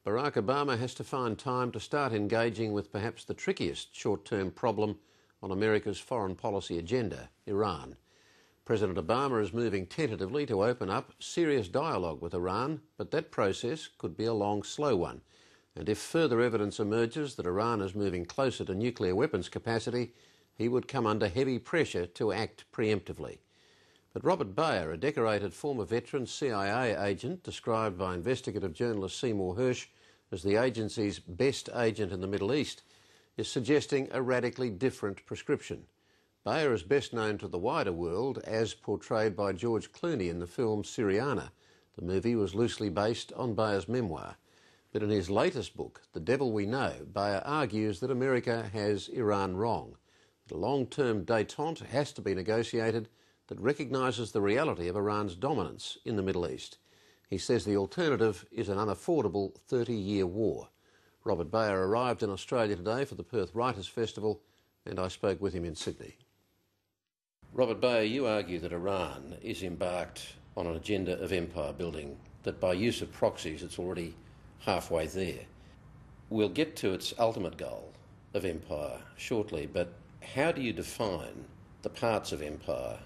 Barack Obama has to find time to start engaging with perhaps the trickiest short-term problem on America's foreign policy agenda, Iran. President Obama is moving tentatively to open up serious dialogue with Iran, but that process could be a long, slow one. And if further evidence emerges that Iran is moving closer to nuclear weapons capacity, he would come under heavy pressure to act preemptively. But Robert Baer, a decorated former veteran CIA agent described by investigative journalist Seymour Hersh as the agency's best agent in the Middle East, is suggesting a radically different prescription. Baer is best known to the wider world as portrayed by George Clooney in the film Syriana. The movie was loosely based on Baer's memoir. But in his latest book, The Devil We Know, Baer argues that America has Iran wrong. That a long-term détente has to be negotiated that recognises the reality of Iran's dominance in the Middle East. He says the alternative is an unaffordable 30-year war. Robert Baer arrived in Australia today for the Perth Writers' Festival, and I spoke with him in Sydney. Robert Baer, you argue that Iran is embarked on an agenda of empire building, that by use of proxies it's already halfway there. We'll get to its ultimate goal of empire shortly, but how do you define the parts of empire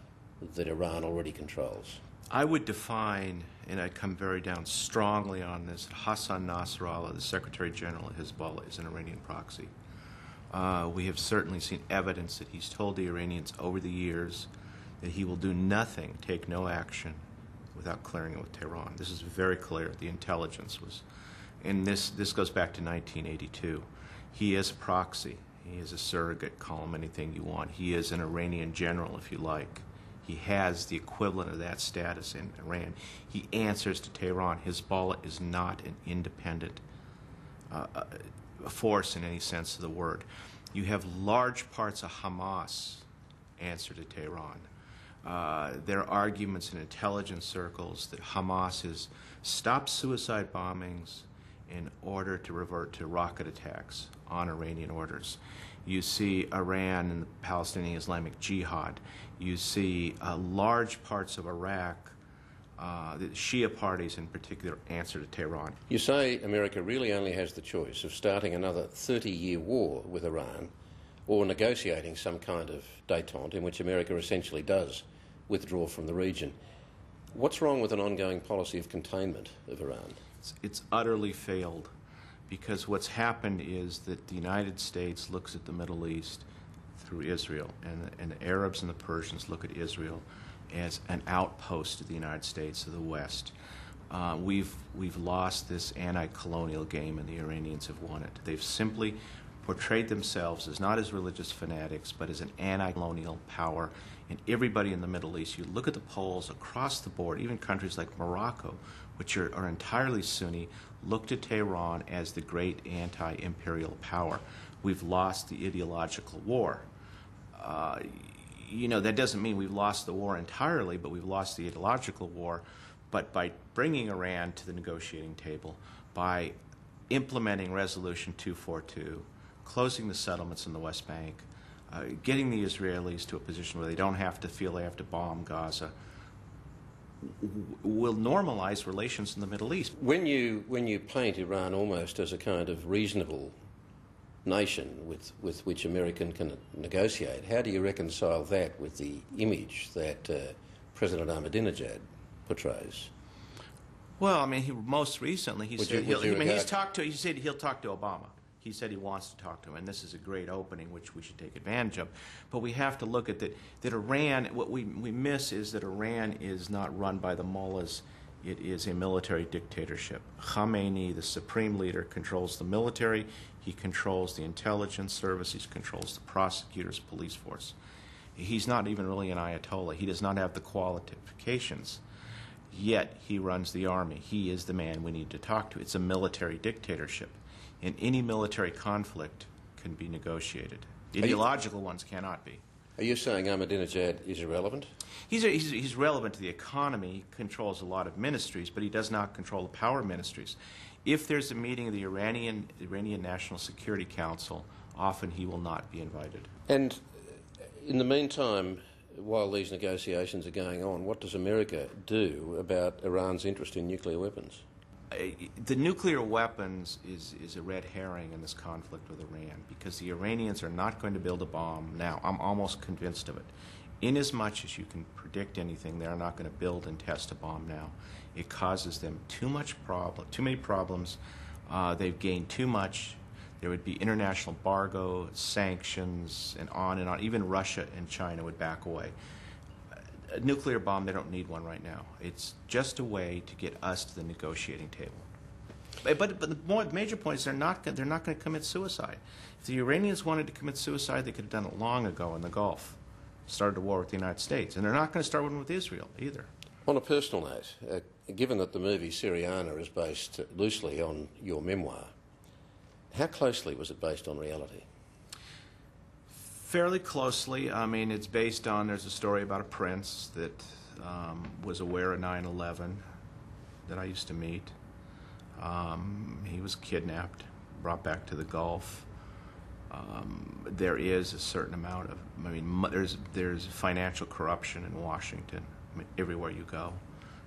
that Iran already controls? I would define, and I'd come very down strongly on this, Hassan Nasrallah, the Secretary General of Hezbollah, is an Iranian proxy. We have certainly seen evidence that he's told the Iranians over the years that he will do nothing, take no action, without clearing it with Tehran. This is very clear. The intelligence was, and this goes back to 1982. He is a proxy. He is a surrogate. Call him anything you want. He is an Iranian general, if you like. He has the equivalent of that status in Iran. He answers to Tehran. Hezbollah is not an independent force in any sense of the word. You have large parts of Hamas answer to Tehran. There are arguments in intelligence circles that Hamas has stopped suicide bombings in order to revert to rocket attacks on Iranian orders. You see Iran and the Palestinian Islamic Jihad. You see large parts of Iraq, the Shia parties in particular, answer to Tehran. You say America really only has the choice of starting another 30-year war with Iran or negotiating some kind of détente in which America essentially does withdraw from the region. What's wrong with an ongoing policy of containment of Iran? It's utterly failed, because what's happened is that the United States looks at the Middle East through Israel, and the Arabs and the Persians look at Israel as an outpost of the United States, of the West. We've lost this anti-colonial game, and the Iranians have won it. They've simply portrayed themselves as not as religious fanatics, but as an anti-colonial power. And everybody in the Middle East, you look at the polls across the board, even countries like Morocco, which are entirely Sunni, look to Tehran as the great anti-imperial power. We've lost the ideological war. That doesn't mean we've lost the war entirely, but we've lost the ideological war. But by bringing Iran to the negotiating table, by implementing Resolution 242, closing the settlements in the West Bank, getting the Israelis to a position where they don't have to feel they have to bomb Gaza, will normalize relations in the Middle East. When you paint Iran almost as a kind of reasonable nation with which America can negotiate, how do you reconcile that with the image that President Ahmadinejad portrays? Well, I mean, most recently he said he'll talk to Obama. He said he wants to talk to him, and this is a great opening which we should take advantage of. But we have to look at that Iran, what we miss is that Iran is not run by the mullahs. It is a military dictatorship. Khamenei, the supreme leader, controls the military. He controls the intelligence service. He controls the prosecutors, police force. He's not even really an Ayatollah. He does not have the qualifications. Yet he runs the army. He is the man we need to talk to. It's a military dictatorship. And any military conflict can be negotiated. Ideological ones cannot be. Are you saying Ahmadinejad is irrelevant? He's relevant to the economy. He controls a lot of ministries, but he does not control the power ministries. If there's a meeting of the Iranian National Security Council, often he will not be invited. And in the meantime, while these negotiations are going on, what does America do about Iran's interest in nuclear weapons? The nuclear weapons is a red herring in this conflict with Iran, because the Iranians are not going to build a bomb now. I'm almost convinced of it. Inasmuch as you can predict anything, they're not going to build and test a bomb now. It causes them too many problems. They've gained too much. There would be international embargo, sanctions, and on. Even Russia and China would back away. A nuclear bomb, they don't need one right now. It's just a way to get us to the negotiating table. But the major point is they're not going to commit suicide. If the Iranians wanted to commit suicide, they could have done it long ago in the Gulf. Started a war with the United States. And they're not going to start one with Israel either. On a personal note, given that the movie Syriana is based loosely on your memoir, how closely was it based on reality? Fairly closely. I mean, it's based on, there's a story about a prince that was aware of 9/11 that I used to meet. He was kidnapped, brought back to the Gulf. There is a certain amount of, there's financial corruption in Washington, everywhere you go.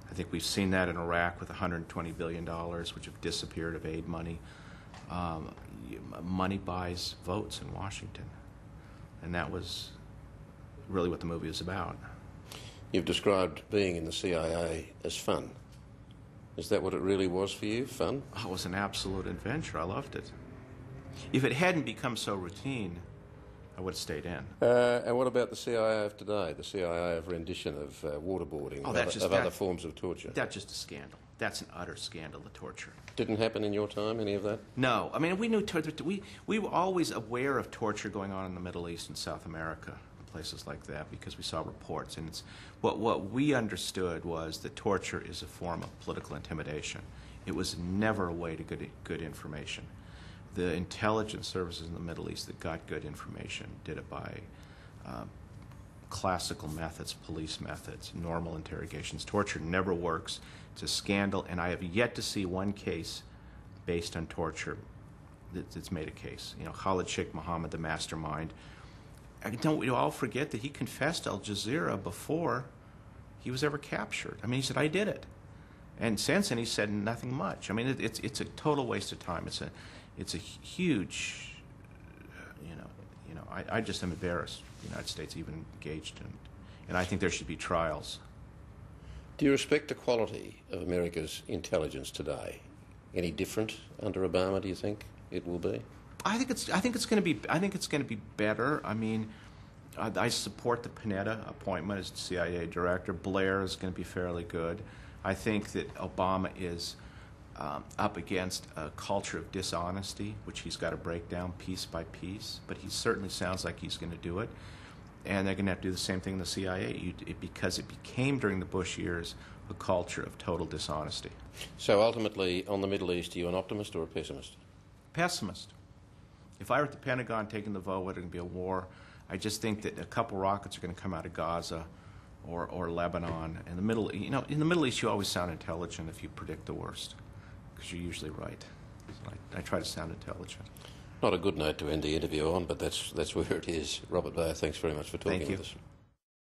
I think we've seen that in Iraq with $120 billion, which have disappeared of aid money. Money buys votes in Washington. And that was really what the movie is about. You've described being in the CIA as fun. Is that what it really was for you, fun? Oh, it was an absolute adventure. I loved it. If it hadn't become so routine, I would have stayed in. And what about the CIA of today, the CIA of rendition of waterboarding, of other forms of torture? That's just a scandal. That's an utter scandal of torture. Didn't happen in your time, any of that? No. I mean, we knew we were always aware of torture going on in the Middle East and South America, and places like that, because we saw reports. And it's what we understood was that torture is a form of political intimidation. It was never a way to get good information. The intelligence services in the Middle East that got good information did it by classical methods, police methods, normal interrogations. Torture never works. It's a scandal, and I have yet to see one case based on torture that's made a case. You know, Khalid Sheikh Mohammed, the mastermind. Don't we all forget that he confessed Al Jazeera before he was ever captured? I mean, he said, "I did it," and since then he said nothing much. I mean, it's a total waste of time. It's a huge, I just am embarrassed the United States even engaged in, and I think there should be trials. Do you respect the quality of America's intelligence today? Any different under Obama, do you think it will be? I think it's going to be better. I mean, I support the Panetta appointment as CIA director. Blair is going to be fairly good. I think that Obama is up against a culture of dishonesty, which he's got to break down piece by piece. But he certainly sounds like he's going to do it. And they're going to have to do the same thing in the CIA because it became, during the Bush years, a culture of total dishonesty. So ultimately, on the Middle East, are you an optimist or a pessimist? Pessimist. If I were at the Pentagon taking the vote, whether it going to be a war, I just think that a couple rockets are going to come out of Gaza or Lebanon. In the Middle East, you always sound intelligent if you predict the worst, because you're usually right. So I try to sound intelligent. Not a good note to end the interview on, but that's where it is. Robert Baer, thanks very much for talking with us.